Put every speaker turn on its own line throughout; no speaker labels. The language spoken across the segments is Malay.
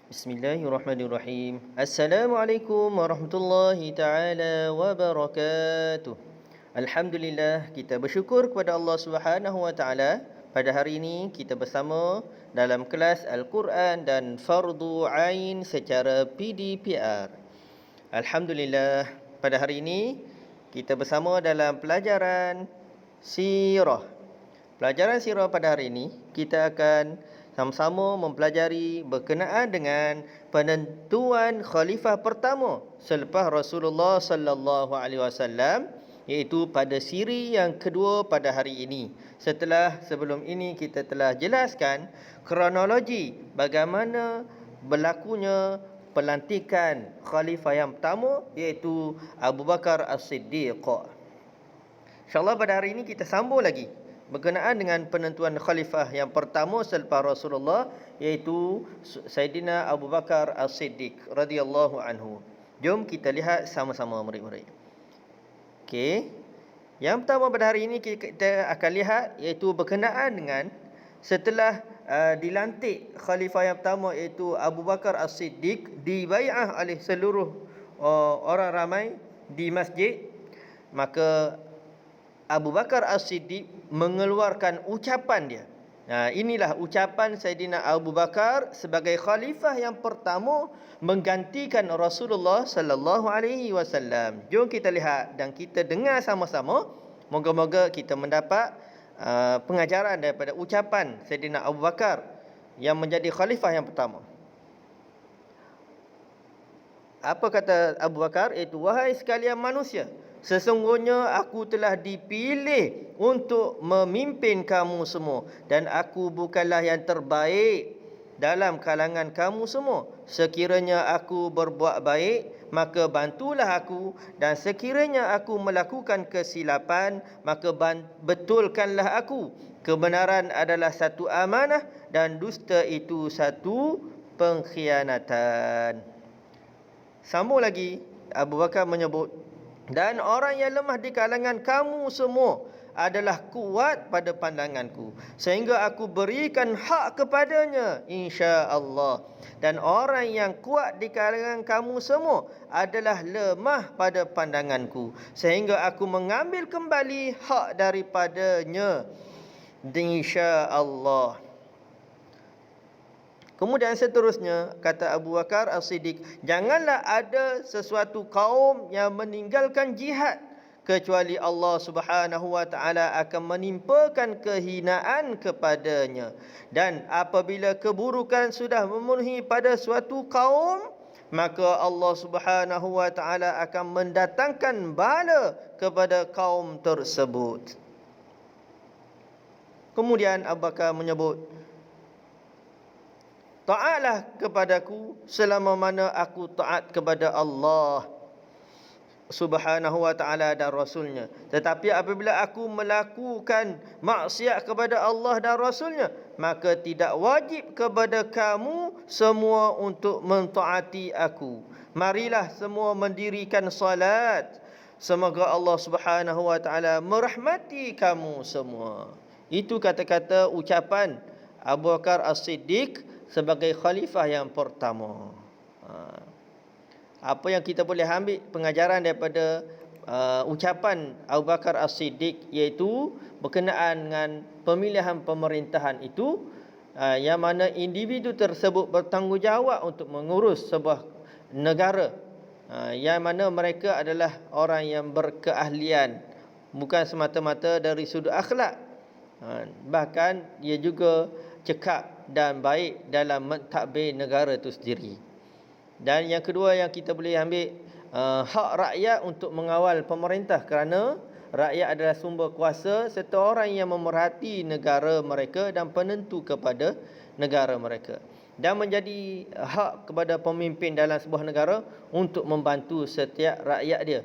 Bismillahirrahmanirrahim. Assalamualaikum warahmatullahi taala wabarakatuh. Alhamdulillah, kita bersyukur kepada Allah Subhanahu wa taala. Pada hari ini kita bersama dalam kelas Al-Quran dan Fardu Ain secara PDPR. Alhamdulillah, pada hari ini kita bersama dalam pelajaran sirah. Pelajaran sirah pada hari ini kita akan sama-sama mempelajari berkenaan dengan penentuan khalifah pertama selepas Rasulullah sallallahu alaihi wasallam, iaitu pada siri yang kedua pada hari ini. Setelah sebelum ini kita telah jelaskan kronologi bagaimana berlakunya pelantikan khalifah yang pertama, iaitu Abu Bakar As-Siddiq. InsyaAllah pada hari ini kita sambung lagi berkenaan dengan penentuan khalifah yang pertama selepas Rasulullah, iaitu Sayyidina Abu Bakar As-Siddiq radhiyallahu anhu. Jom kita lihat sama-sama murid-murid. Okey. Yang pertama pada hari ini kita akan lihat iaitu berkenaan dengan setelah dilantik khalifah yang pertama, iaitu Abu Bakar As-Siddiq, dibai'ah oleh seluruh orang ramai di masjid, maka Abu Bakar As-Siddiq mengeluarkan ucapan dia. Nah, inilah ucapan Sayyidina Abu Bakar sebagai khalifah yang pertama menggantikan Rasulullah sallallahu alaihi wasallam. Jom kita lihat dan kita dengar sama-sama. Moga-moga kita mendapat pengajaran daripada ucapan Sayyidina Abu Bakar yang menjadi khalifah yang pertama. Apa kata Abu Bakar? Iaitu, wahai sekalian manusia, sesungguhnya aku telah dipilih untuk memimpin kamu semua, dan aku bukanlah yang terbaik dalam kalangan kamu semua. Sekiranya aku berbuat baik, maka bantulah aku, dan sekiranya aku melakukan kesilapan, maka betulkanlah aku. Kebenaran adalah satu amanah, dan dusta itu satu pengkhianatan. Sambung lagi, Abu Bakar menyebut, dan orang yang lemah di kalangan kamu semua adalah kuat pada pandanganku, sehingga aku berikan hak kepadanya, insya-Allah. Dan orang yang kuat di kalangan kamu semua adalah lemah pada pandanganku, sehingga aku mengambil kembali hak daripadanya, insya-Allah. Kemudian seterusnya kata Abu Bakar As-Siddiq, janganlah ada sesuatu kaum yang meninggalkan jihad kecuali Allah Subhanahu wa taala akan menimpakan kehinaan kepadanya. Dan apabila keburukan sudah memenuhi pada suatu kaum, maka Allah Subhanahu wa taala akan mendatangkan bala kepada kaum tersebut. Kemudian Abu Bakar menyebut, taatlah kepadaku selama mana aku taat kepada Allah Subhanahu wa ta'ala dan Rasulnya. Tetapi apabila aku melakukan maksiat kepada Allah dan Rasulnya, maka tidak wajib kepada kamu semua untuk mentaati aku. Marilah semua mendirikan salat. Semoga Allah Subhanahu wa ta'ala merahmati kamu semua. Itu kata-kata ucapan Abu Bakar As-Siddiq sebagai khalifah yang pertama. Apa yang kita boleh ambil pengajaran daripada ucapan Abu Bakar As-Siddiq, iaitu berkenaan dengan pemilihan pemerintahan itu, yang mana individu tersebut bertanggungjawab untuk mengurus sebuah negara, yang mana mereka adalah orang yang berkeahlian, bukan semata-mata dari sudut akhlak, bahkan dia juga cekap dan baik dalam mentadbir negara itu sendiri. Dan yang kedua yang kita boleh ambil, hak rakyat untuk mengawal pemerintah, kerana rakyat adalah sumber kuasa serta orang yang memerhati negara mereka dan penentu kepada negara mereka. Dan menjadi hak kepada pemimpin dalam sebuah negara untuk membantu setiap rakyat dia.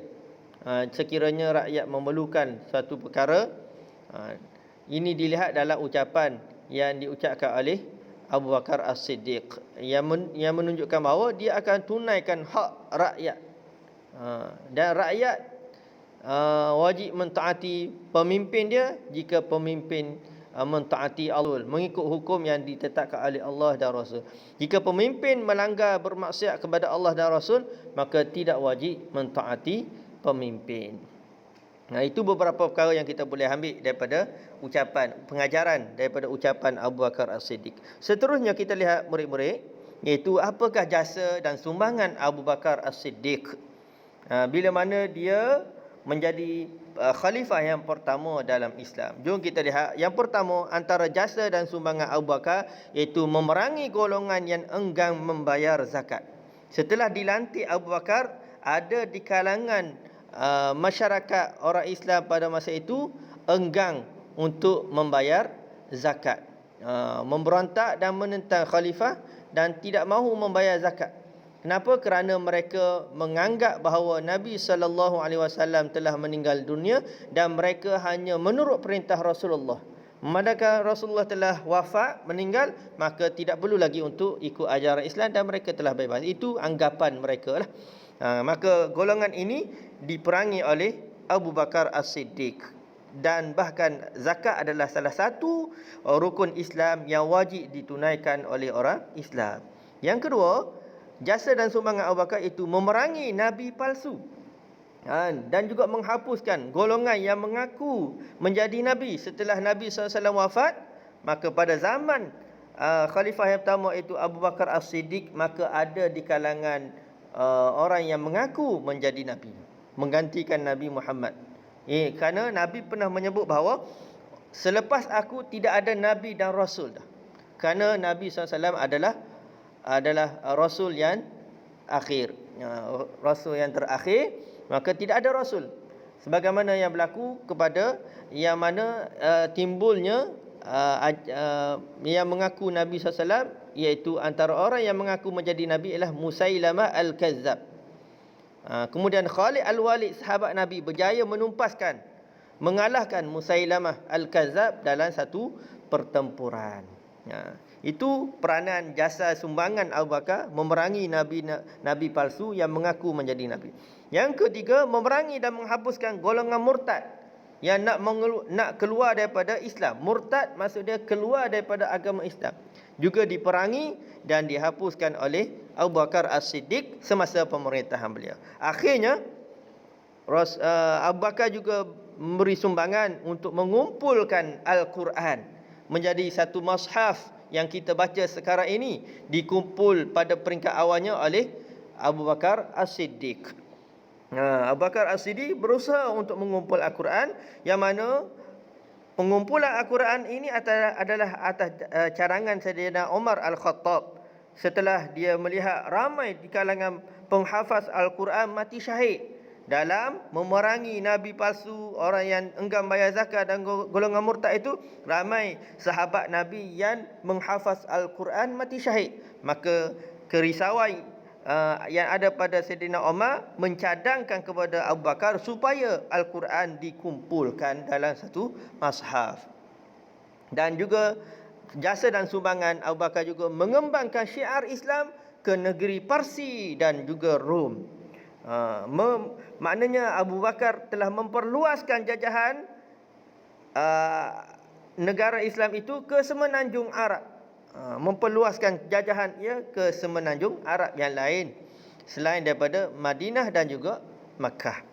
Sekiranya rakyat memerlukan suatu perkara, ini dilihat dalam ucapan yang diucapkan oleh Abu Bakar As-Siddiq, yang menunjukkan bahawa dia akan tunaikan hak rakyat, dan rakyat wajib mentaati pemimpin dia jika pemimpin mentaati Allah, mengikut hukum yang ditetapkan oleh Allah dan Rasul. Jika pemimpin melanggar bermaksiat kepada Allah dan Rasul, maka tidak wajib mentaati pemimpin. Nah, itu beberapa perkara yang kita boleh ambil daripada pengajaran daripada ucapan Abu Bakar As-Siddiq. Seterusnya kita lihat murid-murid, iaitu apakah jasa dan sumbangan Abu Bakar As-Siddiq bila mana dia menjadi khalifah yang pertama dalam Islam. Jom kita lihat. Yang pertama, antara jasa dan sumbangan Abu Bakar, iaitu memerangi golongan yang enggan membayar zakat. Setelah dilantik Abu Bakar, ada di kalangan masyarakat orang Islam pada masa itu enggan untuk membayar zakat, memberontak dan menentang khalifah dan tidak mahu membayar zakat. Kenapa? Kerana mereka menganggap bahawa Nabi SAW telah meninggal dunia dan mereka hanya menurut perintah Rasulullah. Manakala Rasulullah telah wafat, meninggal, maka tidak perlu lagi untuk ikut ajaran Islam dan mereka telah bebas. Itu anggapan mereka lah. Maka golongan ini diperangi oleh Abu Bakar As-Siddiq. Dan bahkan zakat adalah salah satu rukun Islam yang wajib ditunaikan oleh orang Islam. Yang kedua, jasa dan sumbangan Abu Bakar itu memerangi Nabi palsu dan juga menghapuskan golongan yang mengaku menjadi Nabi setelah Nabi SAW wafat. Maka pada zaman khalifah yang pertama itu Abu Bakar As-Siddiq, maka ada di kalangan orang yang mengaku menjadi Nabi, menggantikan Nabi Muhammad. Kerana Nabi pernah menyebut bahawa selepas aku tidak ada Nabi dan Rasul dah. Kerana Nabi SAW adalah Rasul yang akhir, Rasul yang terakhir, maka tidak ada Rasul. Sebagaimana yang berlaku kepada yang mana timbulnya yang mengaku Nabi SAW, iaitu antara orang yang mengaku menjadi Nabi ialah Musailamah Al-Kazzab. Kemudian Khalid Al-Walid, sahabat Nabi, berjaya mengalahkan Musailamah Al-Kazzab dalam satu pertempuran. Itu peranan jasa sumbangan Abu Bakar memerangi nabi palsu yang mengaku menjadi nabi. Yang ketiga, memerangi dan menghapuskan golongan murtad yang nak keluar daripada Islam. Murtad maksudnya keluar daripada agama Islam, juga diperangi dan dihapuskan oleh Abu Bakar As-Siddiq semasa pemerintahan beliau. Akhirnya Abu Bakar juga memberi sumbangan untuk mengumpulkan Al-Quran menjadi satu mushaf yang kita baca sekarang ini, dikumpul pada peringkat awalnya oleh Abu Bakar As-Siddiq. Abu Bakar As-Siddiq berusaha untuk mengumpul Al-Quran, yang mana pengumpulan Al-Quran ini adalah atas carangan Sayyidina Umar Al-Khattab. Setelah dia melihat ramai di kalangan penghafaz Al-Quran mati syahid dalam memerangi Nabi palsu, orang yang enggan bayar zakat dan golongan murtad itu, ramai sahabat Nabi yang menghafaz Al-Quran mati syahid. Maka kerisauan yang ada pada Sayyidina Umar mencadangkan kepada Abu Bakar supaya Al-Quran dikumpulkan dalam satu mushaf. Dan juga jasa dan sumbangan Abu Bakar juga mengembangkan syiar Islam ke negeri Parsi dan juga Rom. Maknanya Abu Bakar telah memperluaskan jajahan negara Islam itu ke semenanjung Arab, memperluaskan jajahan ia ke semenanjung Arab yang lain selain daripada Madinah dan juga Makkah.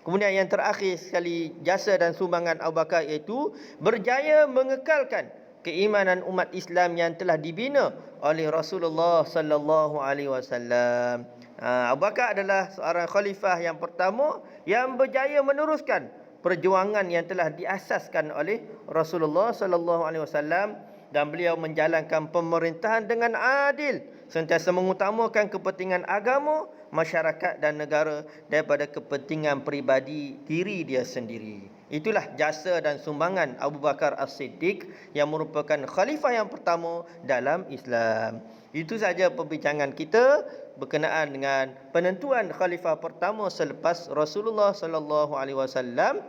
Kemudian yang terakhir sekali jasa dan sumbangan Abu Bakar, iaitu berjaya mengekalkan keimanan umat Islam yang telah dibina oleh Rasulullah sallallahu alaihi wasallam. Abu Bakar adalah seorang khalifah yang pertama yang berjaya meneruskan perjuangan yang telah diasaskan oleh Rasulullah sallallahu alaihi wasallam, dan beliau menjalankan pemerintahan dengan adil, sentiasa mengutamakan kepentingan agama, masyarakat dan negara daripada kepentingan peribadi diri dia sendiri. Itulah jasa dan sumbangan Abu Bakar As-Siddiq yang merupakan khalifah yang pertama dalam Islam. Itu saja perbincangan kita berkenaan dengan penentuan khalifah pertama selepas Rasulullah sallallahu alaihi wasallam.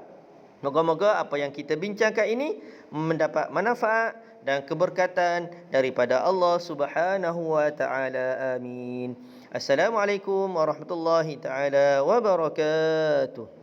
Moga-moga apa yang kita bincangkan ini mendapat manfaat dan keberkatan daripada Allah Subhanahu wa taala. Amin. Assalamualaikum warahmatullahi taala wabarakatuh.